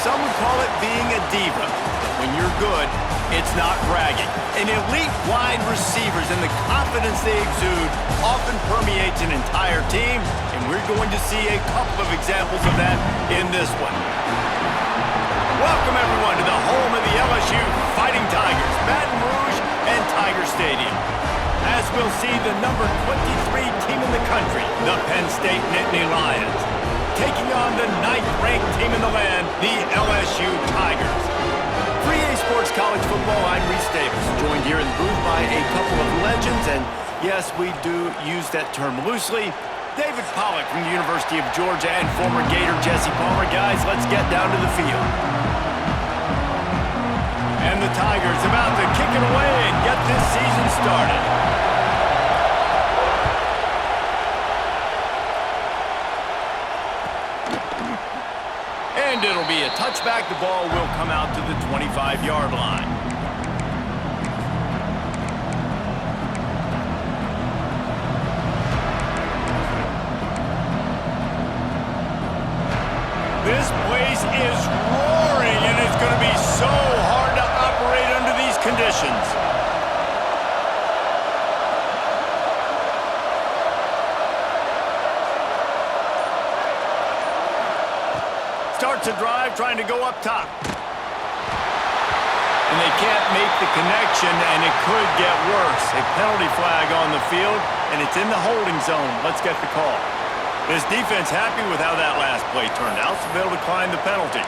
some would call it being a diva. But when you're good, it's not bragging. And elite wide receivers and the confidence they exude often permeates an entire team, and we're going to see a couple of examples of that in this one. Welcome, everyone, to the home of the LSU Fighting Tigers, Baton Rouge and Tiger Stadium. As we'll see, the number 23 team in the country, the Penn State Nittany Lions, taking on the 9th-ranked team in the land, the LSU Tigers. For EA Sports College Football, I'm Reese Davis, joined here in the booth by a couple of legends, and yes, we do use that term loosely. David Pollack from the University of Georgia and former Gator Jesse Palmer. Guys, let's get down to the field. And the Tigers about to kick it away and get this season started. And it'll be a touchback. The ball will come out to the 25-yard line. This place is roaring, and it's going to be so hard to operate under these conditions. Starts a drive trying to go up top. And they can't make the connection, and it could get worse. A penalty flag on the field, and it's in the holding zone. Let's get the call. This defense happy with how that last play turned out, so they'll decline the penalty.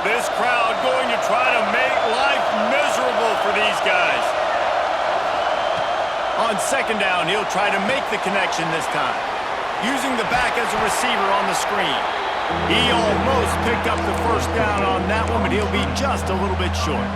This crowd going to try to make life miserable for these guys. On second down, he'll try to make the connection this time, using the back as a receiver on the screen. He almost picked up the first down on that one, but he'll be just a little bit short.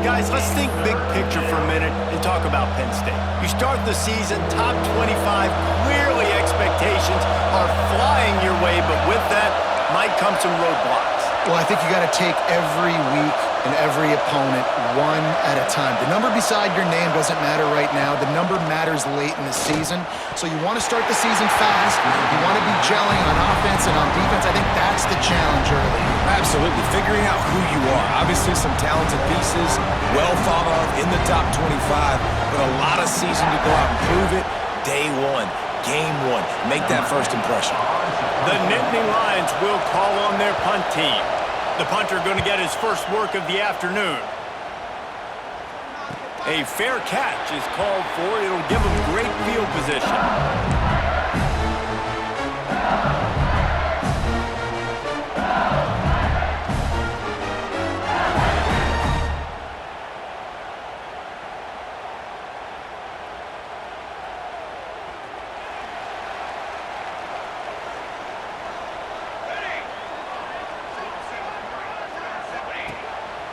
Guys, let's think big picture for a minute and talk about Penn State. You start the season top 25, clearly expectations are flying your way, but with that might come some roadblocks. Well, I think you got to take every week and every opponent one at a time. The number beside your name doesn't matter right now. The number matters late in the season. So you want to start the season fast. You want to be gelling on offense and on defense. I think that's the challenge early. Absolutely. Figuring out who you are. Obviously some talented pieces, well thought of in the top 25, but a lot of season to go out and prove it. Day one, game one. Make that first impression. The Nittany Lions will call on their punt team. The punter going to get his first work of the afternoon. A fair catch is called for. It'll give him great field position.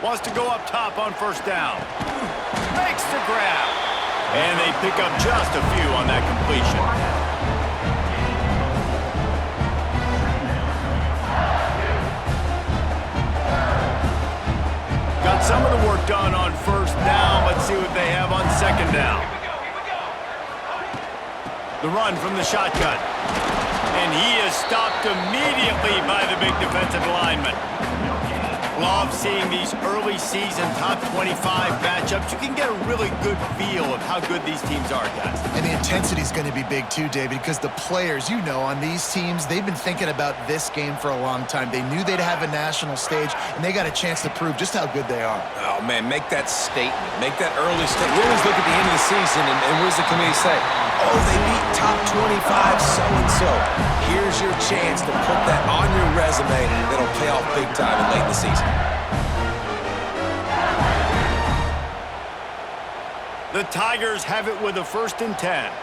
Wants to go up top on first down. Makes the grab. And they pick up just a few on that completion. Got some of the work done on first down. Let's see what they have on second down. The run from the shotgun. And he is stopped immediately by the big defensive lineman. Love seeing these early season top 25 matchups. You can get a really good feel of how good these teams are, guys. And the intensity is going to be big too, David, because the players, you know, on these teams, they've been thinking about this game for a long time. They knew they'd have a national stage, and they got a chance to prove just how good they are. Oh, man, make that statement. Make that early statement. We always look at the end of the season, and what does the committee say? Oh, they beat top 25 so-and-so. Here's your chance to put that on your resume that'll pay off big time and late in the season. The Tigers have it with a 1st and 10.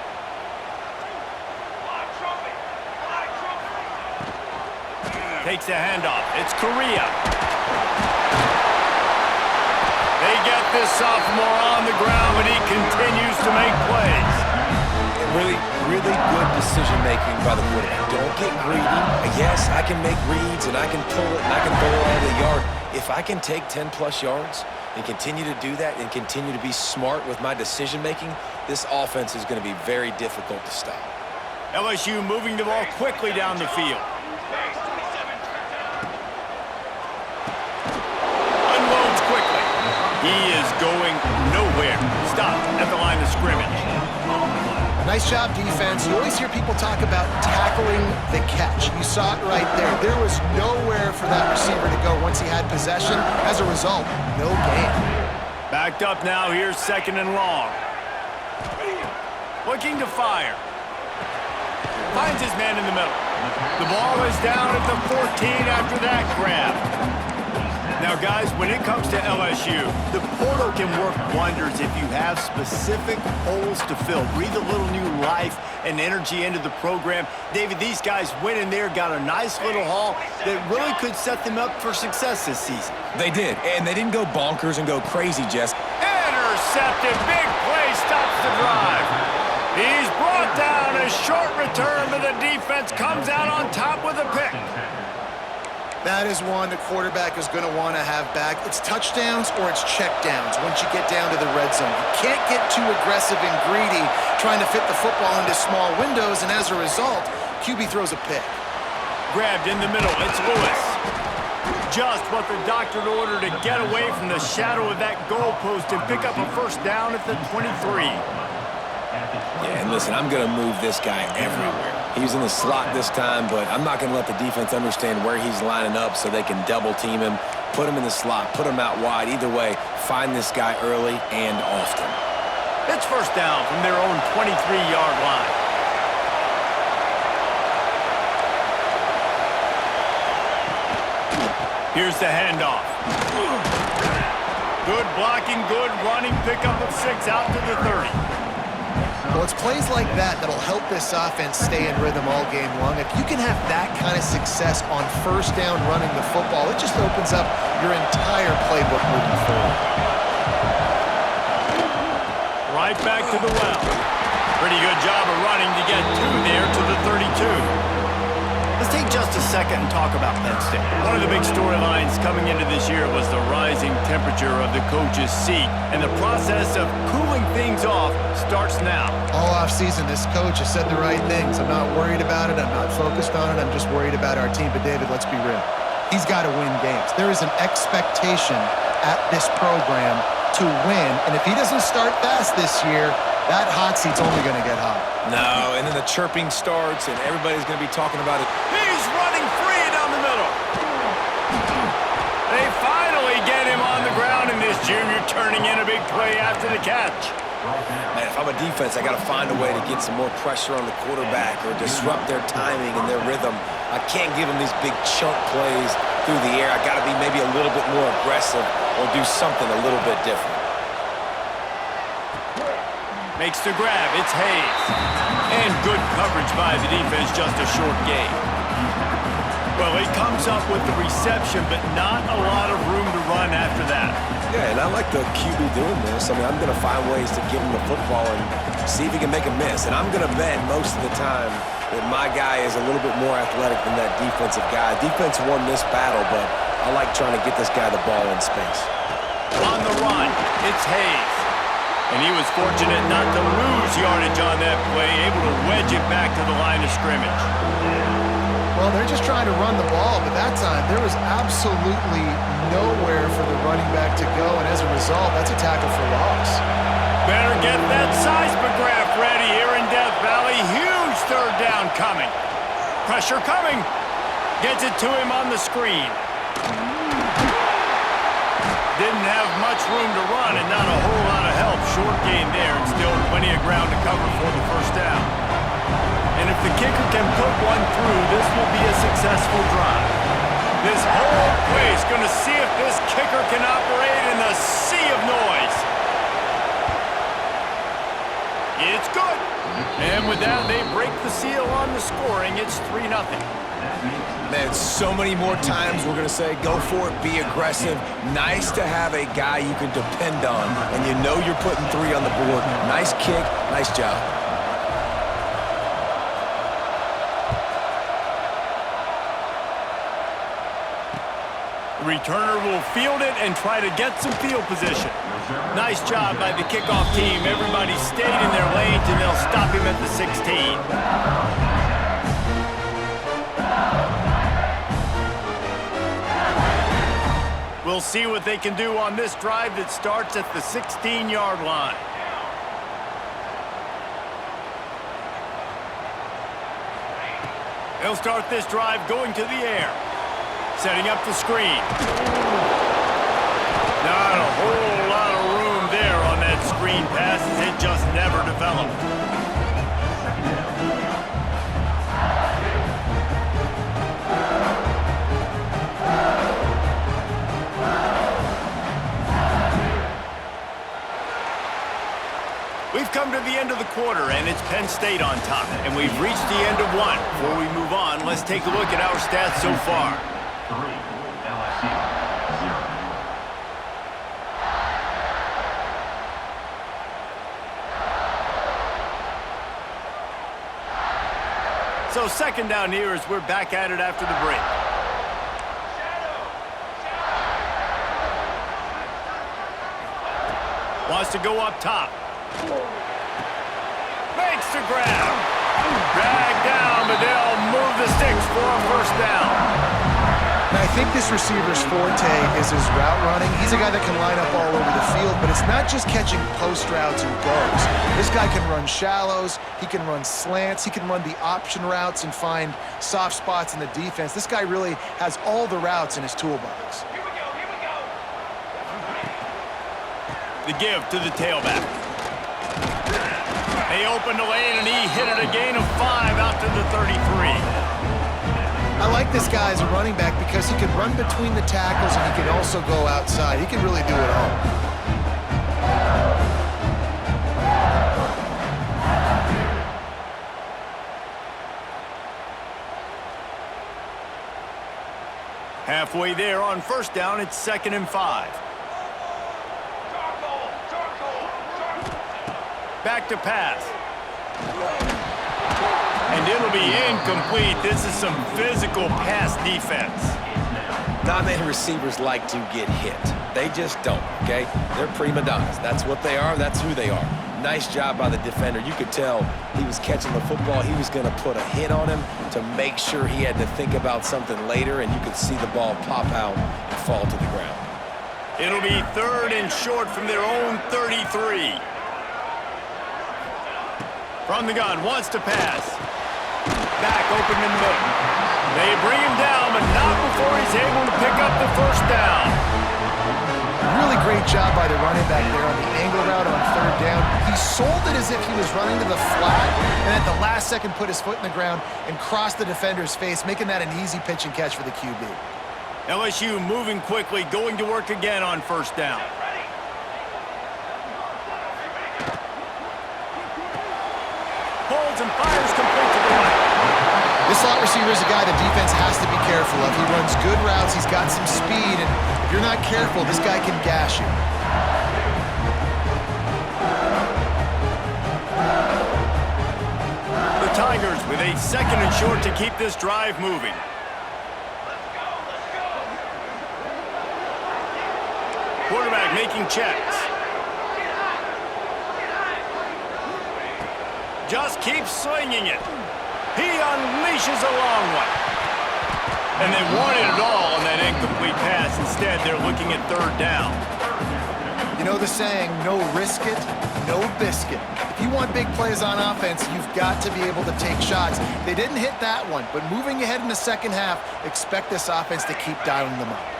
Takes the handoff. It's Correa. They get this sophomore on the ground, but he continues to make plays. Really good decision-making by the quarterback. Don't get greedy. Yes, I can make reads, and I can pull it, and I can throw it all the yard. If I can take 10-plus yards and continue to do that and continue to be smart with my decision-making, this offense is going to be very difficult to stop. LSU moving the ball quickly down the field. He is going nowhere. Stop at the line of scrimmage. Nice job, defense. You always hear people talk about tackling the catch. You saw it right there. There was nowhere for that receiver to go once he had possession. As a result, no gain. Backed up now. Here's 2nd and long. Looking to fire. Finds his man in the middle. The ball is down at the 14 after that grab. Now, guys, when it comes to LSU, the portal can work wonders if you have specific holes to fill. Breathe a little new life and energy into the program. David, these guys went in there, got a nice little haul that really could set them up for success this season. They did, and they didn't go bonkers and go crazy, Jess. Intercepted. Big play stops the drive. He's brought down. A short return, but the defense comes out on top with a pick. That is one the quarterback is going to want to have back. It's touchdowns or it's checkdowns once you get down to the red zone. You can't get too aggressive and greedy trying to fit the football into small windows, and as a result, QB throws a pick. Grabbed in the middle. It's Lewis. Just what the doctor ordered to get away from the shadow of that goalpost and pick up a first down at the 23. Yeah, and listen, I'm going to move this guy everywhere. He's in the slot this time, but I'm not going to let the defense understand where he's lining up so they can double team him, put him in the slot, put him out wide. Either way, find this guy early and often. It's first down from their own 23-yard line. Here's the handoff. Good blocking, good running, pickup of 6 out to the 30. Well, it's plays like that that'll help this offense stay in rhythm all game long. If you can have that kind of success on first down running the football, it just opens up your entire playbook moving forward. Right back to the well. Pretty good job of running to get 2 there to the 32. Let's take just a second and talk about Penn State. One of the big storylines coming into this year was the rising temperature of the coach's seat, and the process of cooling things off starts now. All offseason, this coach has said the right things. I'm not worried about it. I'm not focused on it. I'm just worried about our team. But, David, let's be real. He's got to win games. There is an expectation at this program to win, and if he doesn't start fast this year, that hot seat's only going to get hot. No, and then the chirping starts, and everybody's going to be talking about it. He's running free down the middle. They finally get him on the ground, and this junior turning in a big play after the catch. Man, if I'm a defense, I got to find a way to get some more pressure on the quarterback or disrupt their timing and their rhythm. I can't give them these big chunk plays through the air. I got to be maybe a little bit more aggressive or do something a little bit different. Makes the grab. It's Hayes. And good coverage by the defense, just a short gain. Well, he comes up with the reception, but not a lot of room to run after that. Yeah, and I like the QB doing this. I mean, I'm going to find ways to give him the football and see if he can make a miss. And I'm going to bet most of the time that my guy is a little bit more athletic than that defensive guy. Defense won this battle, but I like trying to get this guy the ball in space. On the run, it's Hayes. And he was fortunate not to lose yardage on that play, able to wedge it back to the line of scrimmage. Well, they're just trying to run the ball, but that time there was absolutely nowhere for the running back to go, and as a result, that's a tackle for loss. Better get that seismograph ready here in Death Valley. Huge third down coming. Pressure coming. Gets it to him on the screen. Didn't have much room to run and not a whole lot of help. Short gain there and still plenty of ground to cover for the first down. And if the kicker can put one through, this will be a successful drive. This whole place going to see if this kicker can operate in the sea of noise. It's good. And with that, they break the seal on the scoring. It's 3-0. Man, so many more times we're going to say, go for it, be aggressive. Nice to have a guy you can depend on, and you know you're putting 3 on the board. Nice kick, nice job. The returner will field it and try to get some field position. Nice job by the kickoff team. Everybody stayed in their lanes, and they'll stop him at the 16. We'll We'll see what they can do on this drive that starts at the 16-yard line. They'll start this drive going to the air. Setting up the screen. Not a whole lot of room there on that screen pass as it just never developed. We've come to the end of the quarter, and it's Penn State on top. And we've reached the end of one. Before we move on, let's take a look at our stats so far. 3, LSU, 0. So second down here as we're back at it after the break. Wants to go up top. Makes the grab. Dragged down, but they'll move the sticks for a first down. Now, I think this receiver's forte is his route running. He's a guy that can line up all over the field, but it's not just catching post routes and goes. This guy can run shallows, he can run slants, he can run the option routes and find soft spots in the defense. This guy really has all the routes in his toolbox. The give to the tailback. They opened the lane, and he hit it a gain of 5 out to the 33. I like this guy as a running back because he can run between the tackles and he can also go outside. He can really do it all. Halfway there on first down, it's 2nd and 5. Back to pass. And it'll be incomplete. This is some physical pass defense. Not many receivers like to get hit. They just don't, okay? They're prima donnas. That's what they are. That's who they are. Nice job by the defender. You could tell he was catching the football. He was going to put a hit on him to make sure he had to think about something later, and you could see the ball pop out and fall to the ground. It'll be 3rd and short from their own 33. From the gun, wants to pass. Back open in the middle. They bring him down, but not before he's able to pick up the first down. Really great job by the running back there on the angle route on 3rd down. He sold it as if he was running to the flat, and at the last second put his foot in the ground and crossed the defender's face, making that an easy pitch and catch for the QB. LSU moving quickly, going to work again on first down. Holds and fires complete to the right. This slot receiver is a guy the defense has to be careful of. He runs good routes, he's got some speed, and if you're not careful, this guy can gash you. The Tigers with a 2nd and short to keep this drive moving. Quarterback making checks. Just keeps swinging it. He unleashes a long one. And they wanted it all on that incomplete pass. Instead, they're looking at 3rd down. You know the saying, no risk it, no biscuit. If you want big plays on offense, you've got to be able to take shots. They didn't hit that one, but moving ahead in the second half, expect this offense to keep dialing them up.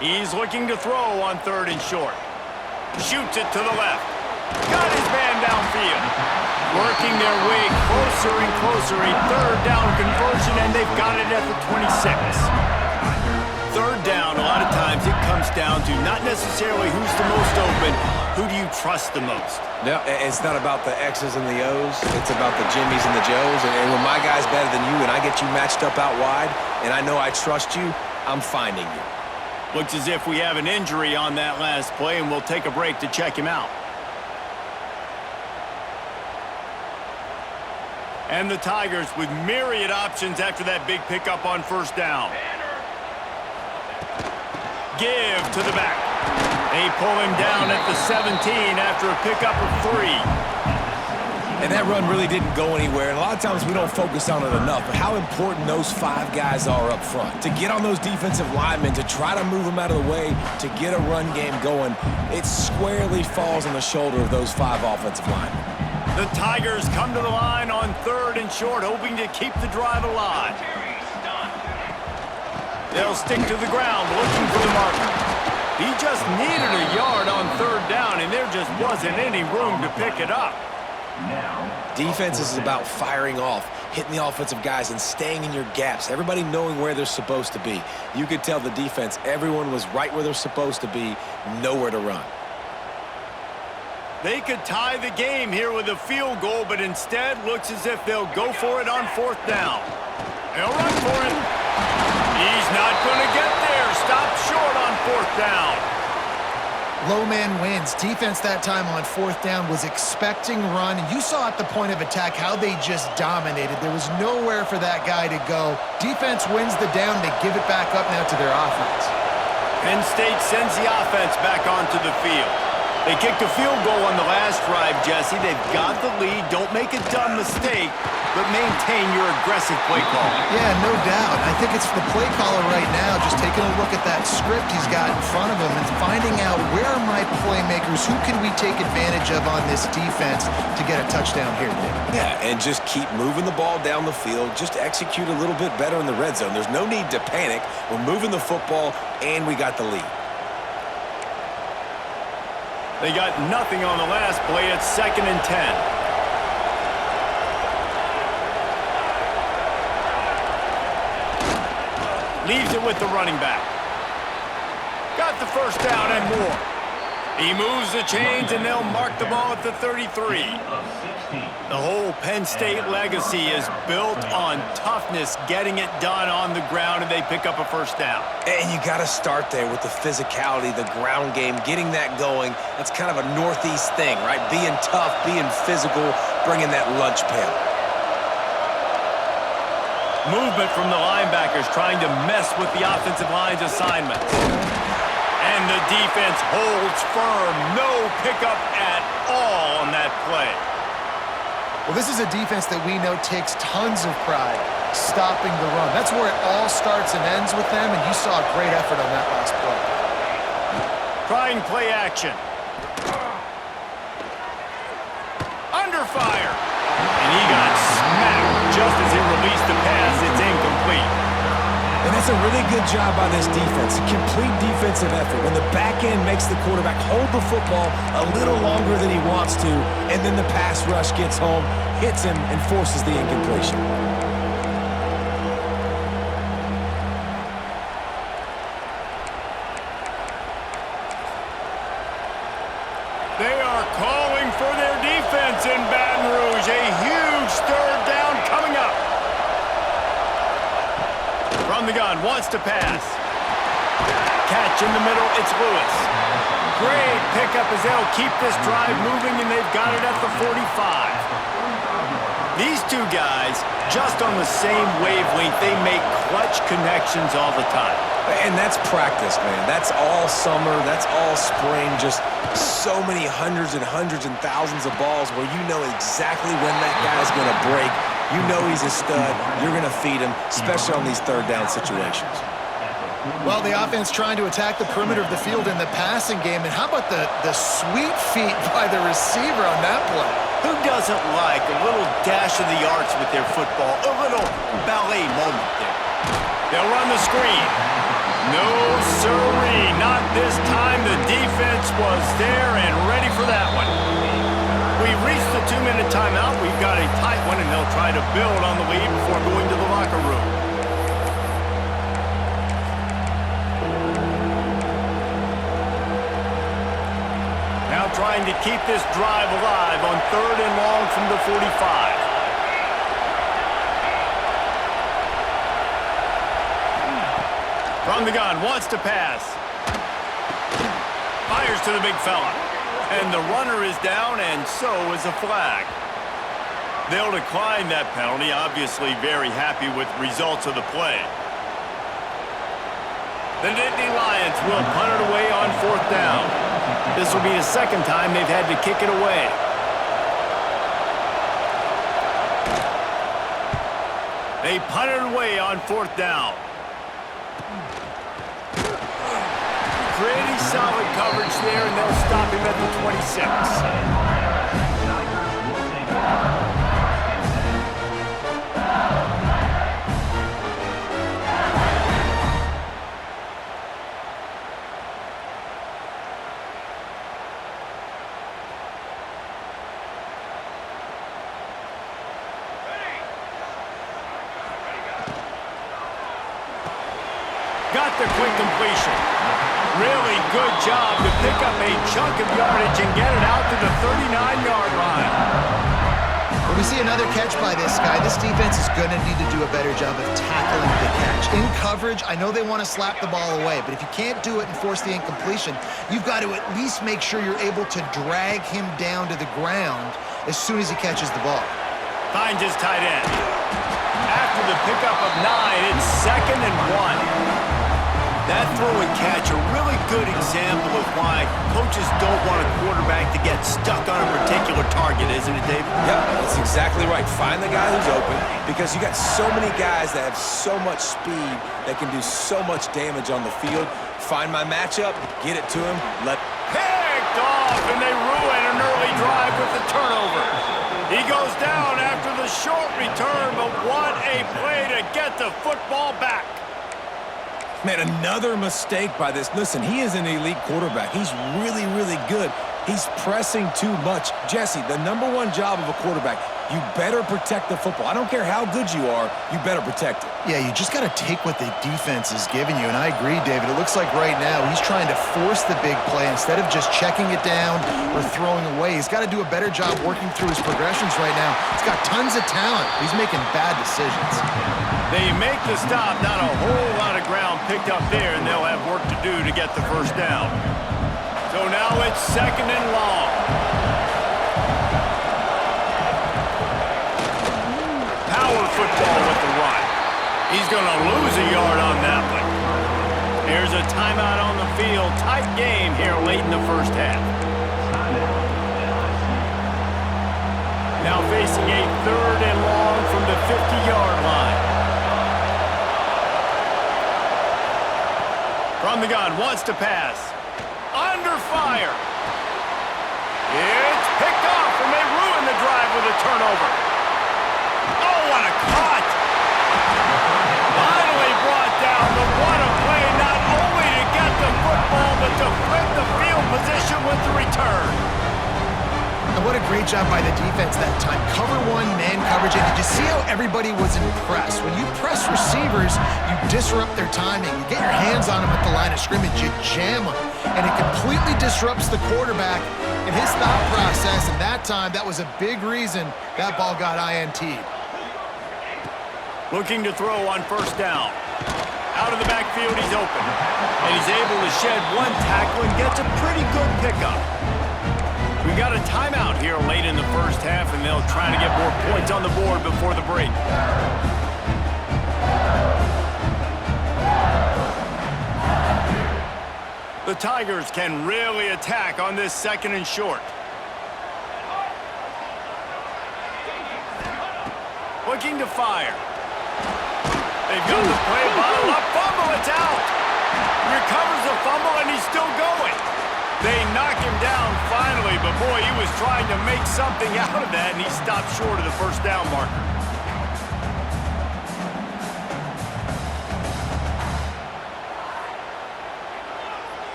He's looking to throw on 3rd and short. Shoots it to the left. Got his man downfield. Working their way closer and closer. A 3rd down conversion, and they've got it at the 26. 3rd down, a lot of times it comes down to not necessarily who's the most open, who do you trust the most? No, it's not about the X's and the O's. It's about the Jimmies and the Joes. And when my guy's better than you and I get you matched up out wide, and I know I trust you, I'm finding you. Looks as if we have an injury on that last play, and we'll take a break to check him out. And the Tigers with myriad options after that big pickup on first down. Give to the back. They pull him down at the 17 after a pickup of 3. And that run really didn't go anywhere, and a lot of times we don't focus on it enough, but how important those 5 guys are up front. To get on those defensive linemen, to try to move them out of the way, to get a run game going, it squarely falls on the shoulder of those 5 offensive linemen. The Tigers come to the line on 3rd and short, hoping to keep the drive alive. They'll stick to the ground, looking for the marker. He just needed a yard on 3rd down, and there just wasn't any room to pick it up. Defense is about firing off, hitting the offensive guys, and staying in your gaps. Everybody knowing where they're supposed to be. You could tell the defense, everyone was right where they're supposed to be, nowhere to run. They could tie the game here with a field goal, but instead looks as if they'll go for it on 4th down. They'll run for it. He's not going to get there. Stop short on 4th down. Low man wins. Defense that time on 4th down was expecting run, and you saw at the point of attack how they just dominated. There was nowhere for that guy to go. Defense wins the down. They give it back up now to their offense. Penn State sends the offense back onto the field. They kicked a field goal on the last drive, Jesse. They've got the lead. Don't make a dumb mistake, but maintain your aggressive play call. Yeah, no doubt. I think it's the play caller right now just taking a look at that script he's got in front of him and finding out where are my playmakers, who can we take advantage of on this defense to get a touchdown here, Nick? Yeah, and just keep moving the ball down the field. Just execute a little bit better in the red zone. There's no need to panic. We're moving the football, and we got the lead. They got nothing on the last play. It's 2nd and 10. Leaves it with the running back. Got the 1st down and more. He moves the chains, and they'll mark the ball at the 33. The whole Penn State legacy is built on toughness, getting it done on the ground, and they pick up a 1st down. And you got to start there with the physicality, the ground game, getting that going. That's kind of a Northeast thing, right? Being tough, being physical, bringing that lunch pail. Movement from the linebackers trying to mess with the offensive line's assignments. And the defense holds firm. No pickup at all on that play. Well, this is a defense that we know takes tons of pride stopping the run. That's where it all starts and ends with them, and you saw a great effort on that last play. Trying play action. Under fire. And he got smacked just as he released the pass. It's incomplete. And that's a really good job by this defense, a complete defensive effort. When the back end makes the quarterback hold the football a little longer than he wants to, and then the pass rush gets home, hits him, and forces the incompletion. They are calling for their defense in Baton Rouge. A huge 3rd down coming up. From the gun, wants to pass. Catch in the middle, it's Lewis. Great pickup as they'll keep this drive moving, and they've got it at the 45. These two guys, just on the same wavelength, they make clutch connections all the time. And that's practice, man. That's all summer. That's all spring. Just so many hundreds and thousands of balls where you know exactly when that guy's going to break. You know he's a stud. You're going to feed him, especially on these 3rd down situations. Well, the offense trying to attack the perimeter of the field in the passing game. And how about the sweet feet by the receiver on that play? Who doesn't like a little dash of the arts with their football? A little ballet moment there. They'll run the screen. No, sirree, not this time. The defense was there and ready for that one. We've reached the 2-minute timeout. We've got a tight one, and they'll try to build on the lead before going to the locker room. Now trying to keep this drive alive on 3rd and long from the 45. From the gun, wants to pass. Fires to the big fella. And the runner is down, and so is a flag. They'll decline that penalty, obviously very happy with results of the play. The Nittany Lions will punt it away on 4th down. This will be the 2nd time they've had to kick it away. They punt it away on 4th down. Pretty solid coverage there, and they'll stop him at the 26. Got the quick completion. Really good job to pick up a chunk of yardage and get it out to the 39-yard line. When we see another catch by this guy, this defense is going to need to do a better job of tackling the catch. In coverage, I know they want to slap the ball away, but if you can't do it and force the incompletion, you've got to at least make sure you're able to drag him down to the ground as soon as he catches the ball. Finds his tight end. After the pickup of 9, it's 2nd and 1. That throw and catch, a really good example of why coaches don't want a quarterback to get stuck on a particular target, isn't it, David? Yep, that's exactly right. Find the guy who's open, because you got so many guys that have so much speed that can do so much damage on the field. Find my matchup, get it to him, picked off, and they ruin an early drive with the turnover. He goes down after the short return, but what a play to get the football back. Man, another mistake by this. Listen, he is an elite quarterback. He's really, really good. He's pressing too much. Jesse, the #1 job of a quarterback, you better protect the football. I don't care how good you are, you better protect it. Yeah, you just got to take what the defense is giving you, and I agree, David. It looks like right now he's trying to force the big play instead of just checking it down or throwing away. He's got to do a better job working through his progressions right now. He's got tons of talent. He's making bad decisions. They make the stop, not a whole lot of ground picked up there, and they'll have work to do to get the first down. So now it's 2nd and long. Power football with the run. He's going to lose a yard on that one. Here's a timeout on the field. Tight game here late in the first half. Now facing a 3rd and long from the 50-yard line. From the gun, wants to pass. Under fire. It's picked off, and they ruin the drive with a turnover. Oh, what a cut. Finally brought down, but what a play, not only to get the football, but to flip the field position with the return. And what a great job by the defense that time. Cover 1, man coverage, and did you see how everybody was impressed? When you press receivers, you disrupt their timing. You get your hands on them at the line of scrimmage, you jam them, and it completely disrupts the quarterback and his thought process, and that time, that was a big reason that ball got INT'd. Looking to throw on 1st down. Out of the backfield, he's open, and he's able to shed 1 tackle and gets a pretty good pickup. We got a timeout here late in the first half, and they'll try to get more points on the board before the break. The Tigers can really attack on this 2nd and short. Looking to fire. They've got the play, bottle up, fumble, it's out. Recovers the fumble, and he's still going. They knock him down finally, but boy, he was trying to make something out of that, and he stopped short of the 1st down marker.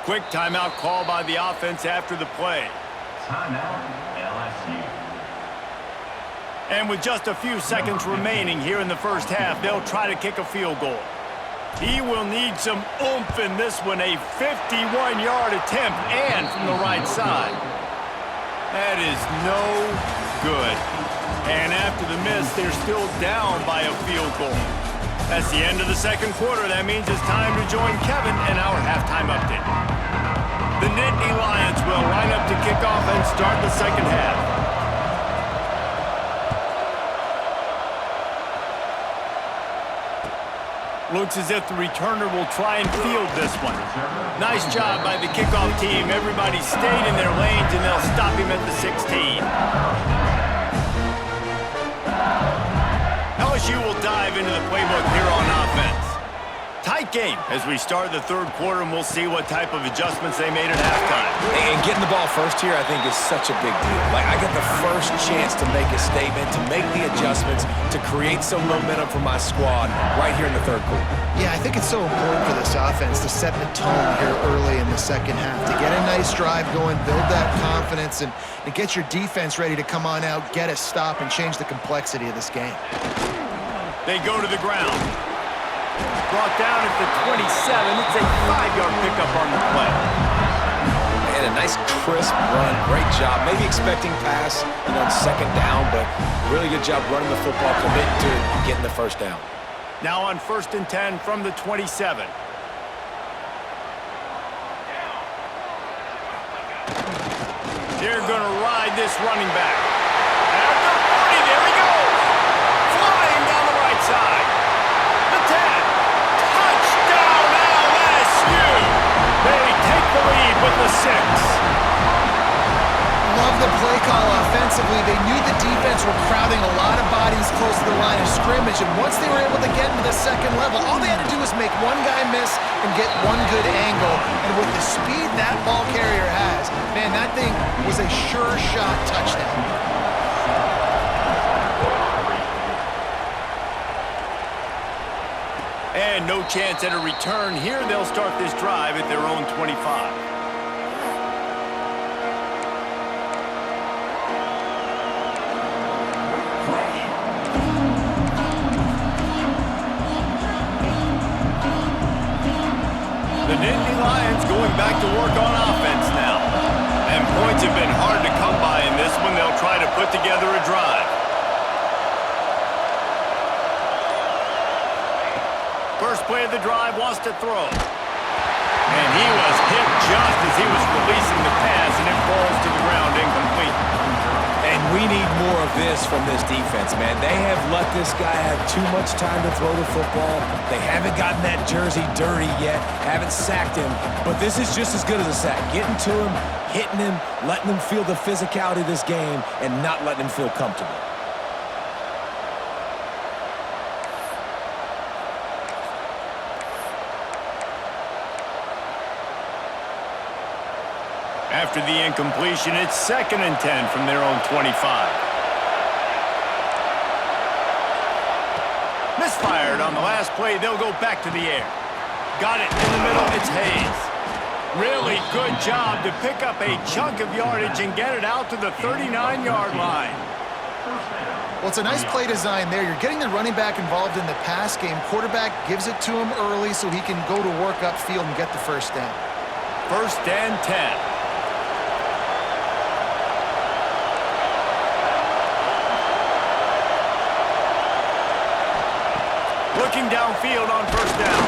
Quick timeout call by the offense after the play. Timeout, LSU. And with just a few seconds remaining here in the first half, they'll try to kick a field goal. He will need some oomph in this one, a 51-yard attempt, and from the right side. That is no good. And after the miss, they're still down by a field goal. That's the end of the 2nd quarter. That means it's time to join Kevin in our halftime update. The Nittany Lions will line up to kick off and start the 2nd half. Looks as if the returner will try and field this one. Nice job by the kickoff team. Everybody stayed in their lanes, and they'll stop him at the 16. LSU will dive into the playbook here on offense. Tight game as we start the third quarter, and we'll see what type of adjustments they made at halftime. And getting the ball first here, I think, is such a big deal. Like, I get the first chance to make a statement, to make the adjustments, to create some momentum for my squad right here in the third quarter. Yeah, I think it's so important for this offense to set the tone here early in the second half, to get a nice drive going, build that confidence, and get your defense ready to come on out, get a stop, and change the complexity of this game. They go to the ground. Brought down at the 27. It's a 5-yard pickup on the play. And a nice crisp run. Great job. Maybe expecting pass, on second down, but really good job running the football, committing to it, getting the first down. Now on 1st and 10 from the 27. They're going to ride this running back. At the 40, there he goes. Flying down the right side. The 10. Touchdown LSU. They take the lead with the 6. Love the play call offensively. They knew the defense were crowding a lot of bodies close to the line of scrimmage, and once they were able to get into the second level, all they had to do was make one guy miss and get one good angle. And with the speed that ball carrier has, man, that thing was a sure shot touchdown. And no chance at a return here. They'll start this drive at their own 25. The Nittany Lions going back to work on offense now. And points have been hard to come by in this one. They'll try to put together a drive. First play of the drive, wants to throw. And he was hit just as he was releasing the pass, and it falls to the ground incomplete. And we need more of this from this defense, man. They have let this guy have too much time to throw the football. They haven't gotten that jersey dirty yet, haven't sacked him. But this is just as good as a sack. Getting to him, hitting him, letting him feel the physicality of this game, and not letting him feel comfortable. After the incompletion, it's 2nd and 10 from their own 25. Misfired on the last play. They'll go back to the air. Got it in the middle. It's Hayes. Really good job to pick up a chunk of yardage and get it out to the 39-yard line. Well, it's a nice play design there. You're getting the running back involved in the pass game. Quarterback gives it to him early so he can go to work upfield and get the first down. 1st and 10. Looking downfield on 1st down.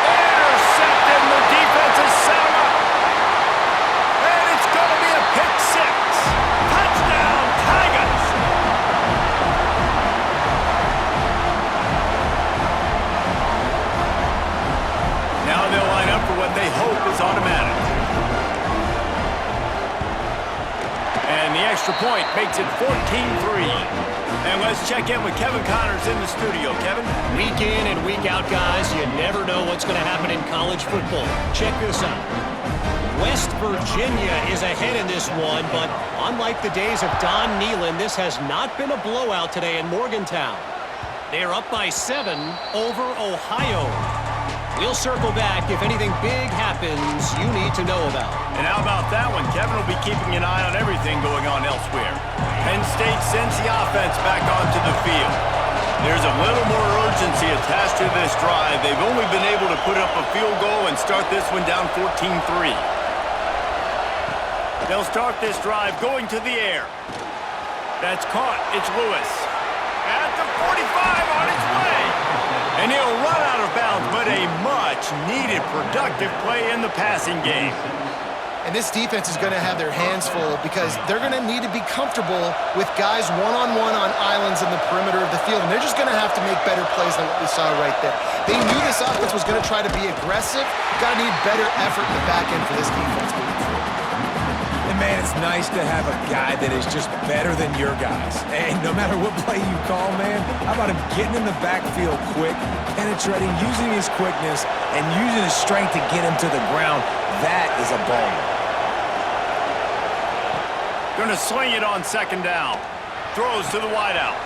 Intercepted, the defense is set up. And it's going to be a pick 6. Touchdown, Tigers. Now they'll line up for what they hope is automatic. And the extra point makes it 14-3. And let's check in with Kevin Connors in the studio. Kevin? Week in and week out, guys, you never know what's going to happen in college football. Check this out. West Virginia is ahead in this one, but unlike the days of Don Nehlen, this has not been a blowout today in Morgantown. They are up by 7 over Ohio. We'll circle back if anything big happens you need to know about. And how about that one? Kevin will be keeping an eye on everything going on elsewhere. Penn State sends the offense back onto the field. There's a little more urgency attached to this drive. They've only been able to put up a field goal and start this one down 14-3. They'll start this drive going to the air. That's caught. It's Lewis. At the 45 on its way. And he'll run out of bounds, but a much-needed productive play in the passing game. And this defense is going to have their hands full because they're going to need to be comfortable with guys one-on-one on islands in the perimeter of the field. And they're just going to have to make better plays than what we saw right there. They knew this offense was going to try to be aggressive. Got to need better effort in the back end for this defense moving forward. And, man, it's nice to have a guy that is just better than your guys. And no matter what play you call, man, how about him getting in the backfield quick, penetrating, using his quickness, and using his strength to get him to the ground. That is a baller. Going to sling it on second down. Throws to the wideout.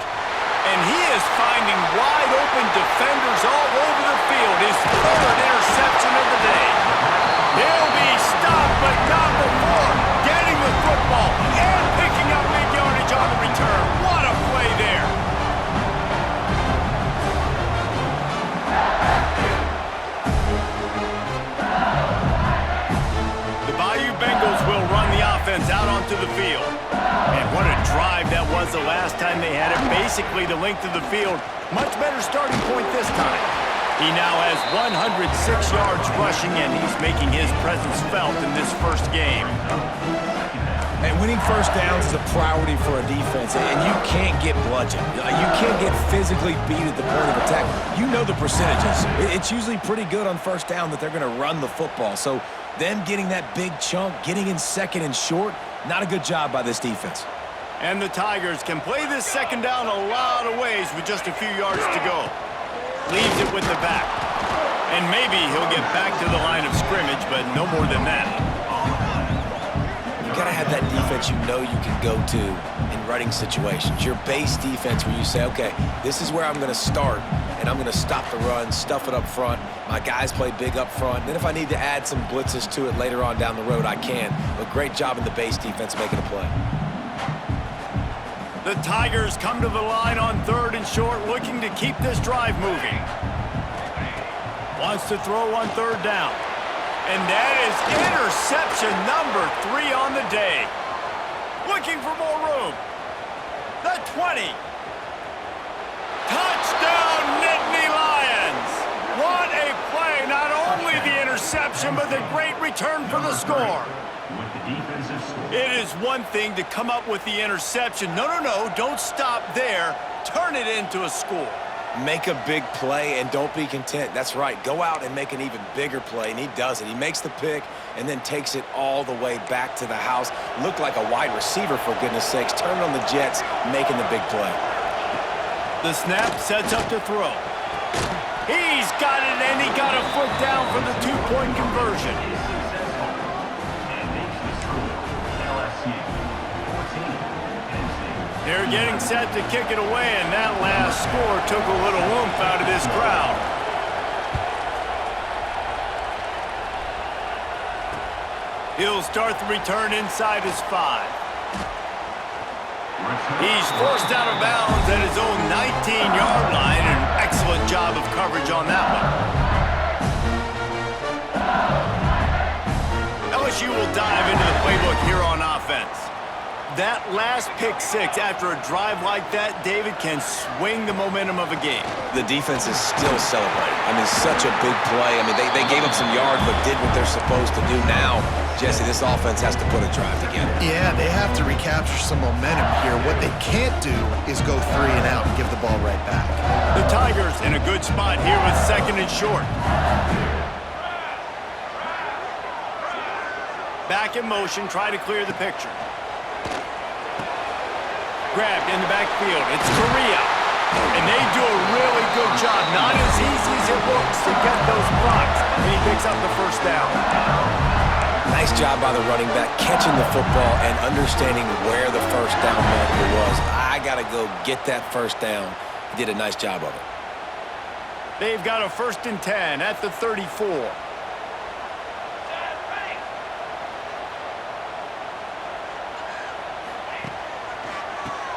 And he is finding wide open defenders all over the field. His third interception of the day. He'll be stopped, but not before getting the football and picking up big yardage on the return. What a play there. The Bayou Bengals will run the offense out onto the field. And what a drive that was the last time they had it. Basically the length of the field. Much better starting point this time. He now has 106 yards rushing, and he's making his presence felt in this first game. And winning first downs is a priority for a defense, and you can't get bludgeoned. You can't get physically beat at the point of attack. You know the percentages. It's usually pretty good on first down that they're going to run the football. So them getting that big chunk, getting in second and short, not a good job by this defense. And the Tigers can play this second down a lot of ways with just a few yards to go. Leaves it with the back. And maybe he'll get back to the line of scrimmage, but no more than that. You got to have that defense you know you can go to in running situations. Your base defense where you say, okay, this is where I'm going to start, and I'm going to stop the run, stuff it up front. My guys play big up front. And then if I need to add some blitzes to it later on down the road, I can. But great job in the base defense making a play. The Tigers come to the line on third and short, looking to keep this drive moving. Wants to throw on third down. And that is interception number 3 on the day. Looking for more room. The 20. Touchdown, Nittany Lions. What a play. Not only the interception, but the great return for the score. It is one thing to come up with the interception. No, don't stop there. Turn it into a score. Make a big play and don't be content. That's right. Go out and make an even bigger play, and he does it. He makes the pick and then takes it all the way back to the house. Looked like a wide receiver, for goodness sakes. Turn on the jets, making the big play. The snap sets up to throw. He's got it, and he got a foot down for the 2-point conversion. They're getting set to kick it away, and that last score took a little oomph out of this crowd. He'll start the return inside his 5. He's forced out of bounds at his own 19-yard line. An excellent job of coverage on that one. LSU will dive into the playbook here on offense. That last pick 6 after a drive like that, David, can swing the momentum of a game. The defense is still celebrating. I mean, such a big play. I mean, they gave up some yards but did what they're supposed to do. Now, Jesse, this offense has to put a drive together. Yeah, they have to recapture some momentum here. What they can't do is go 3 and out and give the ball right back. The Tigers in a good spot here with second and short. Back in motion, try to clear the picture. Grabbed in the backfield. It's Korea. And they do a really good job. Not as easy as it looks to get those blocks. And he picks up the first down. Nice job by the running back, catching the football and understanding where the first down marker was. I got to go get that first down. He did a nice job of it. They've got a 1st and 10 at the 34.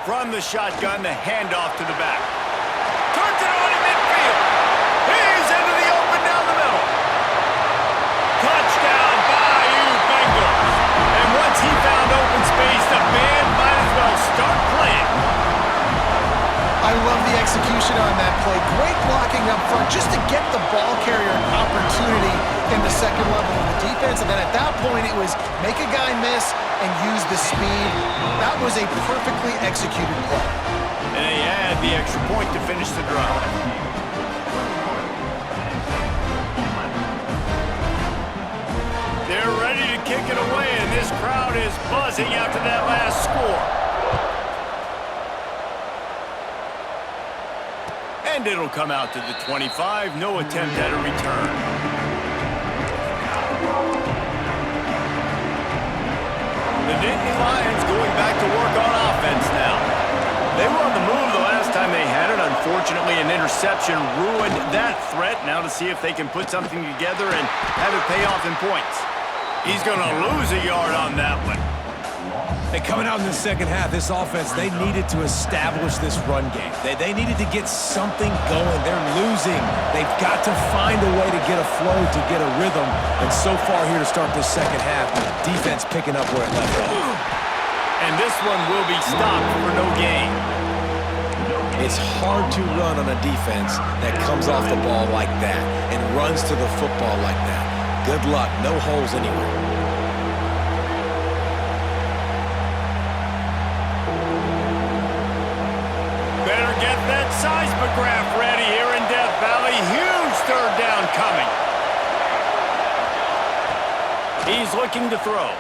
From the shotgun, the handoff to the back. Turns it on in midfield. He's into the open down the middle. Touchdown, Bayou Bengals. And once he found open space, the band might as well start playing. I love the execution on that play. Great blocking up front just to get the ball carrier an opportunity in the second level of the defense. And then at that point, it was make a guy miss and use the speed. That was a perfectly executed play. And they add the extra point to finish the drive. They're ready to kick it away, and this crowd is buzzing after that last score. And it'll come out to the 25. No attempt at a return. The Nittany Lions going back to work on offense now. They were on the move the last time they had it. Unfortunately, an interception ruined that threat. Now to see if they can put something together and have it pay off in points. He's going to lose a yard on that one. Hey, coming out in the second half, this offense, they needed to establish this run game. They needed to get something going. They're losing. They've got to find a way to get a flow, to get a rhythm. And so far here to start this second half, the defense picking up where it left off. And this one will be stopped for no gain. It's hard to run on a defense that comes off the ball like that and runs to the football like that. Good luck. No holes anywhere. Better get that seismograph ready here in Death Valley. Huge third down coming. He's looking to throw.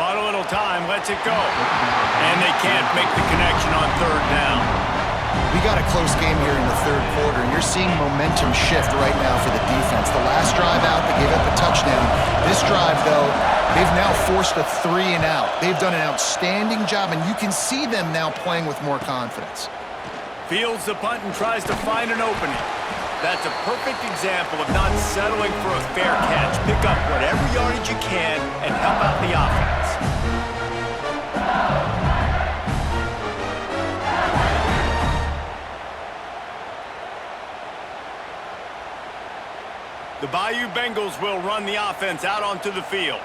Bought a little time, lets it go. And they can't make the connection on third down. We got a close game here in the third quarter, and you're seeing momentum shift right now for the defense. The last drive out, they gave up a touchdown. This drive, though, they've now forced a 3-and-out. They've done an outstanding job, and you can see them now playing with more confidence. Fields the punt and tries to find an opening. That's a perfect example of not settling for a fair catch. Pick up whatever yardage you can and help out the offense. The Bayou Bengals will run the offense out onto the field.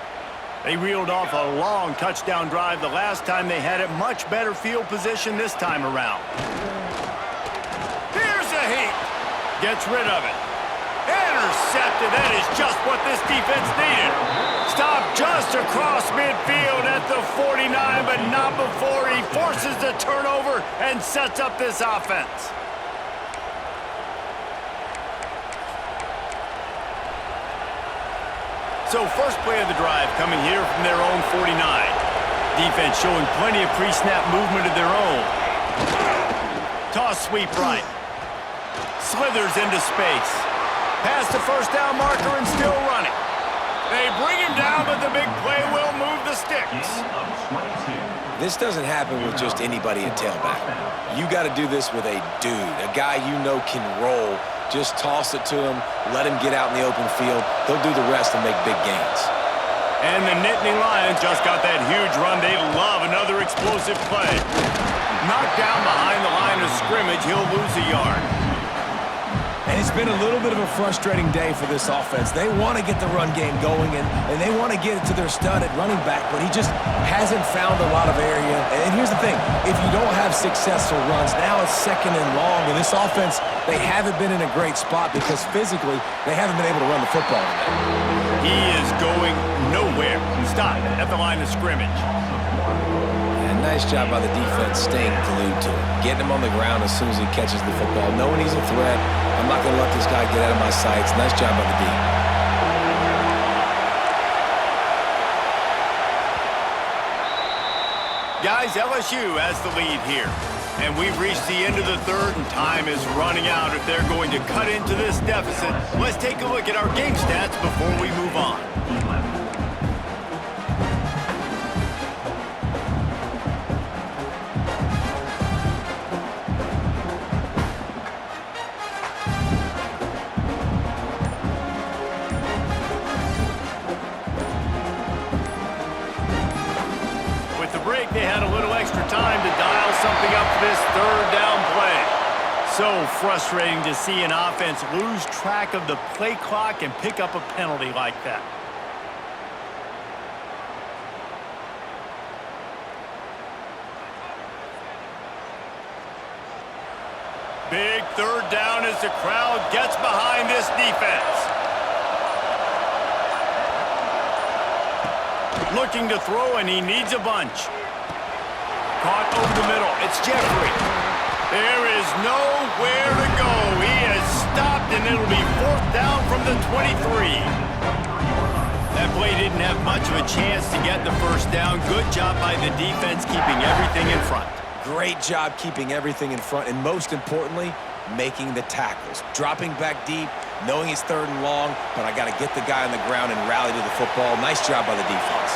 They reeled off a long touchdown drive the last time they had it. Much better field position this time around. Here's a heat. Gets rid of it. Intercepted. That is just what this defense needed. Stopped just across midfield at the 49, but not before he forces the turnover and sets up this offense. So first play of the drive coming here from their own 49. Defense showing plenty of pre-snap movement of their own. Toss sweep right. Slithers into space. Past the first down marker and still running. They bring him down, but the big play will move the sticks. This doesn't happen with just anybody at tailback. You got to do this with a dude, a guy you know can roll. Just toss it to him, let him get out in the open field. He'll do the rest and make big gains. And the Nittany Lions just got that huge run. They love another explosive play. Knocked down behind the line of scrimmage, he'll lose a yard. And it's been a little bit of a frustrating day for this offense. They want to get the run game going, and they want to get it to their stud at running back, but he just hasn't found a lot of area. And here's the thing. If you don't have successful runs, now it's second and long. And this offense, they haven't been in a great spot because physically they haven't been able to run the football. He is going nowhere. Stop at the line of scrimmage. And nice job by the defense staying glued to him. Getting him on the ground as soon as he catches the football. Knowing he's a threat. I'm not going to let this guy get out of my sights. Nice job by the D. Guys, LSU has the lead here. And we've reached the end of the third, and time is running out if they're going to cut into this deficit. Let's take a look at our game stats before we move on. They had a little extra time to dial something up for this third down play. So frustrating to see an offense lose track of the play clock and pick up a penalty like that. Big third down as the crowd gets behind this defense. Looking to throw, and he needs a bunch. Caught over the middle. It's Jeffrey. There is nowhere to go. He has stopped, and it'll be fourth down from the 23. That play didn't have much of a chance to get the first down. Good job by the defense keeping everything in front. Great job keeping everything in front, and most importantly, making the tackles. Dropping back deep, knowing it's 3rd and long, but I got to get the guy on the ground and rally to the football. Nice job by the defense.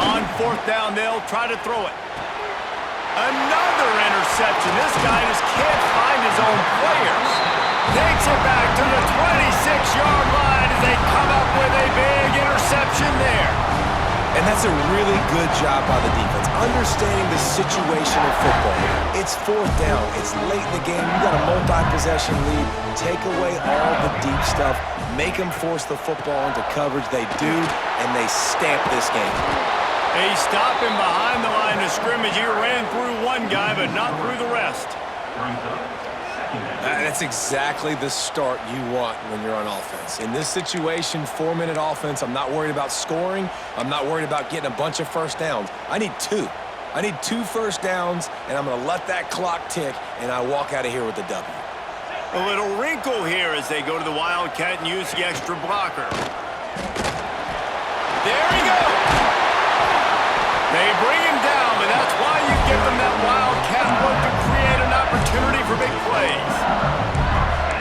On 4th down, they'll try to throw it. Another interception. This guy just can't find his own players. Takes it back to the 26-yard line as they come up with a big interception there. And that's a really good job by the defense, understanding the situation of football. It's 4th down. It's late in the game. You got a multi-possession lead. Take away all the deep stuff. Make them force the football into coverage. They do, and they stamp this game. They stop him behind the line of scrimmage. He ran through one guy, but not through the rest. That's exactly the start you want when you're on offense. In this situation, 4-minute offense, I'm not worried about scoring. I'm not worried about getting a bunch of first downs. I need 2. I need 2 first downs, and I'm going to let that clock tick, and I walk out of here with the W. A little wrinkle here as they go to the Wildcat and use the extra blocker. There he goes. They bring him down, but that's why you give them that Wildcat look to create an opportunity for big plays.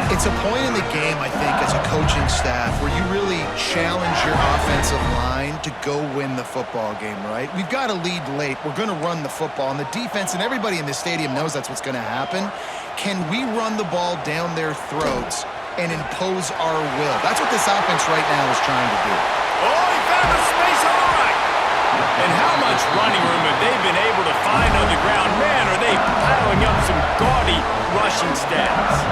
It's a point in the game, I think, as a coaching staff where you really challenge your offensive line to go win the football game, right? We've got to lead late. We're going to run the football, and the defense and everybody in this stadium knows that's what's going to happen. Can we run the ball down their throats and impose our will? That's what this offense right now is trying to do. Oh, he found a space on the right. And how much running room have they been able to find on the ground? Man, are they piling up some gaudy rushing stats.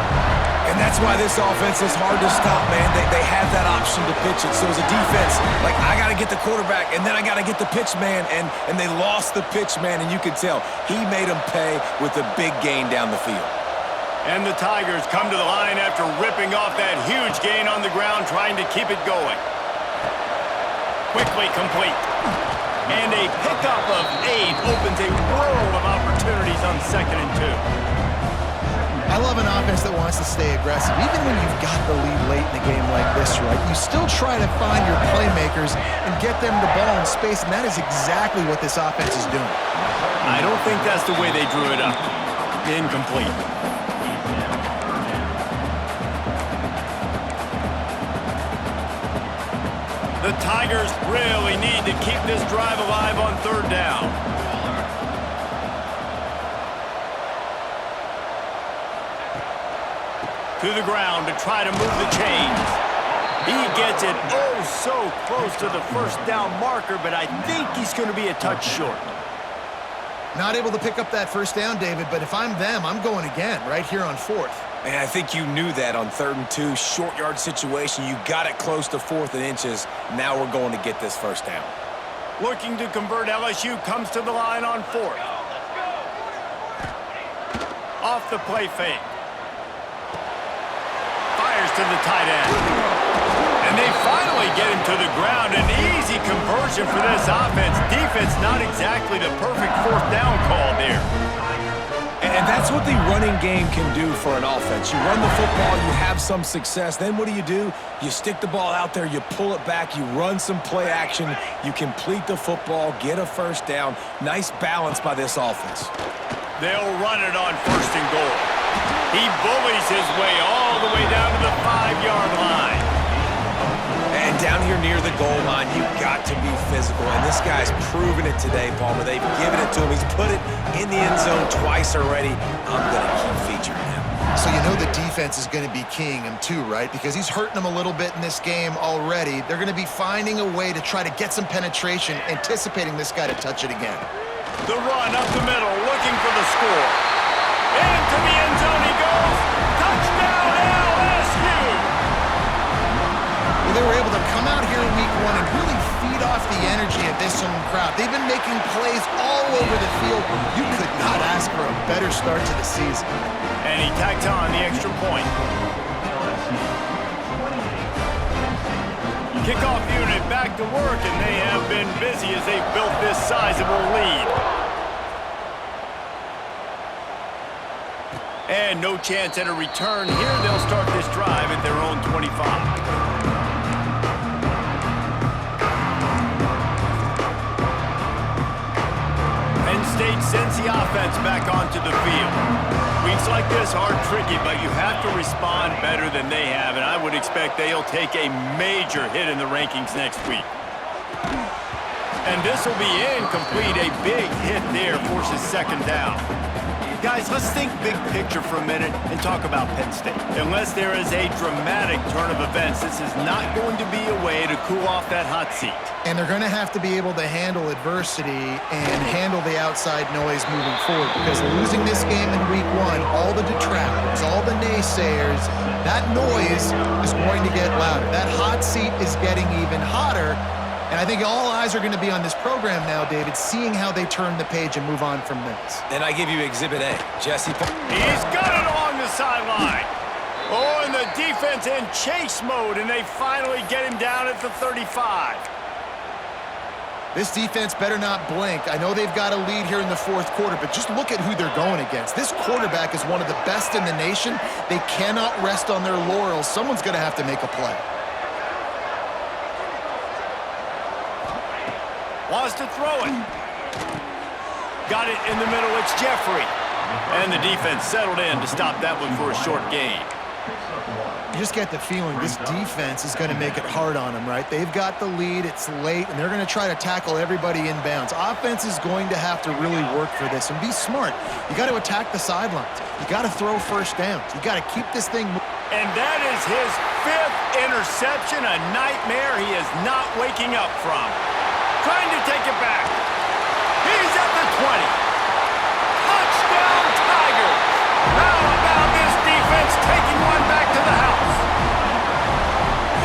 And that's why this offense is hard to stop, man. They have that option to pitch it. So as a defense, like, I got to get the quarterback, and then I got to get the pitch man, and they lost the pitch man, and you can tell he made them pay with a big gain down the field. And the Tigers come to the line after ripping off that huge gain on the ground, trying to keep it going. Quickly complete. And a pickup of 8 opens a world of opportunities on 2nd and 2. I love an offense that wants to stay aggressive. Even when you've got the lead late in the game like this, right, you still try to find your playmakers and get them the ball in space, and that is exactly what this offense is doing. I don't think that's the way they drew it up. Incomplete. The Tigers really need to keep this drive alive on 3rd down. To the ground to try to move the chains. He gets it oh so close to the 1st down marker, but I think he's going to be a touch short. Not able to pick up that 1st down, David, but if I'm them, I'm going again right here on 4th. Man, I think you knew that on 3rd and 2, short yard situation. You got it close to 4th and inches. Now we're going to get this 1st down. Looking to convert, LSU comes to the line on 4th. Off the play fake. Fires to the tight end. And they finally get him to the ground. An easy conversion for this offense. Defense not exactly the perfect 4th down call there. And that's what the running game can do for an offense. You run the football, you have some success. Then what do? You stick the ball out there, you pull it back, you run some play action, you complete the football, get a 1st down. Nice balance by this offense. They'll run it on 1st and goal. He bullies his way all the way down to the 5-yard line. And down here near the goal line, you've got to be physical. And this guy's proven it today, Palmer. They've given it to him. He's put it in the end zone twice already. I'm going to keep featuring him. So you know the defense is going to be keying him too, right? Because he's hurting them a little bit in this game already. They're going to be finding a way to try to get some penetration, anticipating this guy to touch it again. The run up the middle, looking for the score. Into the end zone he goes. Touchdown, LSU! Well, they were able to come out here in week 1 and really feed off the energy of this home crowd. They've been making plays all over the field. You could not ask for a better start to the season. And he tacked on the extra point. Kickoff unit back to work, and they have been busy as they've built this sizable lead. And no chance at a return here. They'll start this drive at their own 25. change sends the offense back onto the field. Weeks like this are tricky, but you have to respond better than they have, and I would expect they'll take a major hit in the rankings next week. And this will be incomplete. A big hit there forces second down. Guys, let's think big picture for a minute and talk about Penn State. Unless there is a dramatic turn of events, this is not going to be a way to cool off that hot seat. And they're going to have to be able to handle adversity and handle the outside noise moving forward, because losing this game in week one, all the detractors, all the naysayers, that noise is going to get louder. That hot seat is getting even hotter. And I think all eyes are going to be on this program now, David, seeing how they turn the page and move on from this. And I give you Exhibit A, Jesse. He's got it along the sideline. Oh, and the defense in chase mode, and they finally get him down at the 35. This defense better not blink. I know they've got a lead here in the fourth quarter, but just look at who they're going against. This quarterback is one of the best in the nation. They cannot rest on their laurels. Someone's going to have to make a play. Wants to throw it. Got it in the middle. It's Jeffrey. And the defense settled in to stop that one for a short gain. You just get the feeling this defense is going to make it hard on them, right? They've got the lead. It's late, and they're going to try to tackle everybody inbounds. Offense is going to have to really work for this and be smart. You got to attack the sidelines. You got to throw first downs. You got to keep this thing moving. And that is his 5th interception, a nightmare he is not waking up from. Trying to take it back. He's at the 20. Touchdown, Tigers. How about this defense taking one back to the house?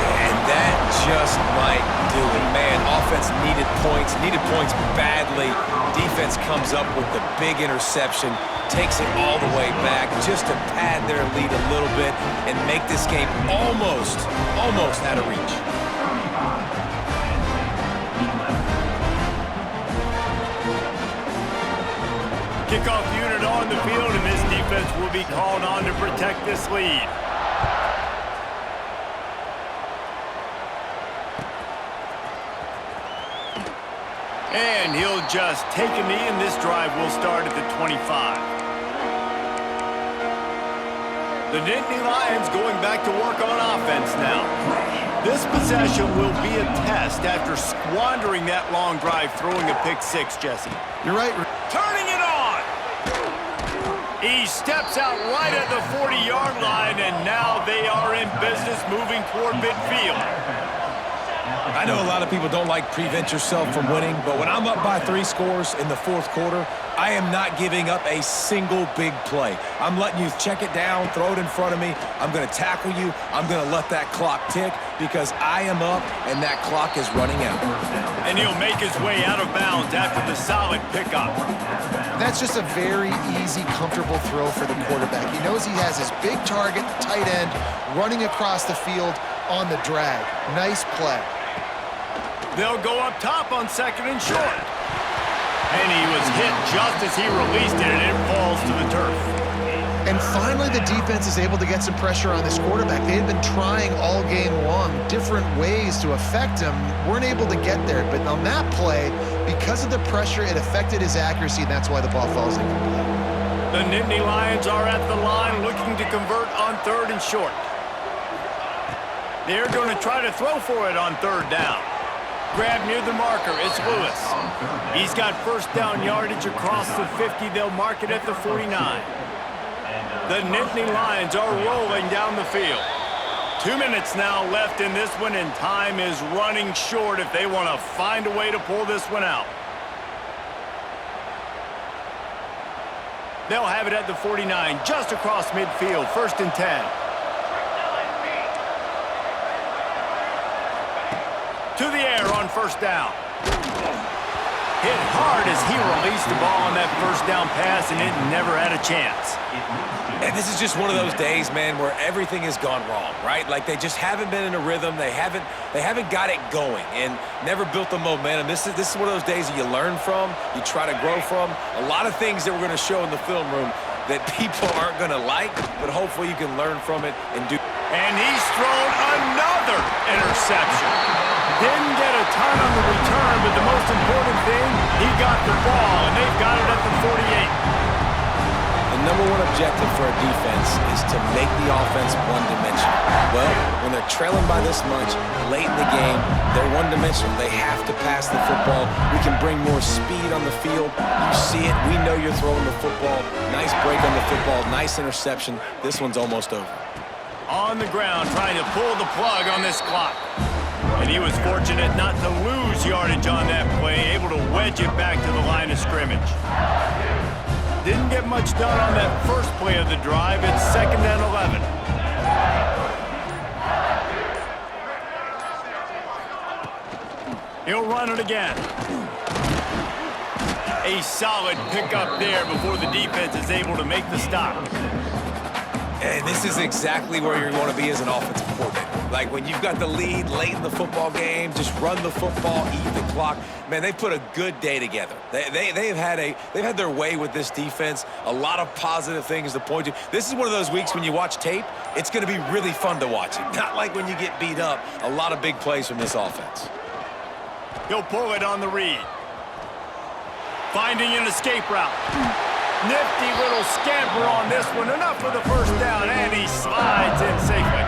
And that just might do it. Man, offense needed points badly. Defense comes up with the big interception, takes it all the way back just to pad their lead a little bit and make this game almost out of reach. Kickoff unit on the field, and this defense will be called on to protect this lead. And he'll just take a knee, and this drive will start at the 25. The Nittany Lions going back to work on offense now. This possession will be a test after squandering that long drive, throwing a pick six, Jesse. You're right. Turning it on. He steps out right at the 40-yard line, and now they are in business moving toward midfield. I know a lot of people don't like prevent yourself from winning, but when I'm up by 3 scores in the fourth quarter, I am not giving up a single big play. I'm letting you check it down, throw it in front of me. I'm going to tackle you. I'm going to let that clock tick because I am up and that clock is running out. And he'll make his way out of bounds after the solid pickup. That's just a very easy, comfortable throw for the quarterback. He knows he has his big target, tight end, running across the field on the drag. Nice play. They'll go up top on second and short. And he was hit just as he released it, and it falls to the turf. And finally, the defense is able to get some pressure on this quarterback. They had been trying all game long different ways to affect him. Weren't able to get there. But on that play, because of the pressure, it affected his accuracy, and that's why the ball falls incomplete. The Nittany Lions are at the line looking to convert on third and short. They're going to try to throw for it on third down. Grab near the marker, it's Lewis. He's got first down yardage across the 50. They'll mark it at the 49. The Nittany Lions are rolling down the field. 2 minutes now left in this one, and time is running short if they want to find a way to pull this one out. They'll have it at the 49, just across midfield, 1st and 10. To the air on first down. Hit hard as he released the ball on that first down pass, and it never had a chance. And this is just one of those days, man, where everything has gone wrong, right? Like they just haven't been in a rhythm. They haven't got it going and never built the momentum. This is one of those days that you learn from, you try to grow from. A lot of things that we're going to show in the film room that people aren't going to like, but hopefully you can learn from it and do. And he's thrown another interception. Didn't get a ton on the return, but the most important thing, he got the ball, and they've got it at the number one objective for a defense is to make the offense one-dimensional. Well, when they're trailing by this much late in the game, they're one-dimensional. They have to pass the football. We can bring more speed on the field. You see it. We know you're throwing the football. Nice break on the football. Nice interception. This one's almost over. On the ground, trying to pull the plug on this clock. And he was fortunate not to lose yardage on that play, able to wedge it back to the line of scrimmage. Didn't get much done on that first play of the drive. It's 2nd and 11. He'll run it again. A solid pickup there before the defense is able to make the stop. And this is exactly where you're going to be as an offensive coordinator. Like when you've got the lead late in the football game, just run the football, eat the clock. Man, they put a good day together. They've had their way with this defense. A lot of positive things to point to. This is one of those weeks when you watch tape, it's going to be really fun to watch it. Not like when you get beat up. A lot of big plays from this offense. He'll pull it on the read. Finding an escape route. Nifty little scamper on this one. Enough for the first down, and he slides in safely.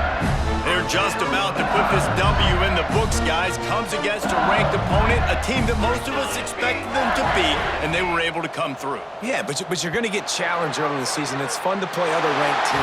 They're just about to put this W in the books, guys. Comes against a ranked opponent, a team that most of us expected them to beat, and they were able to come through. Yeah, but you're going to get challenged early in the season. It's fun to play other ranked teams.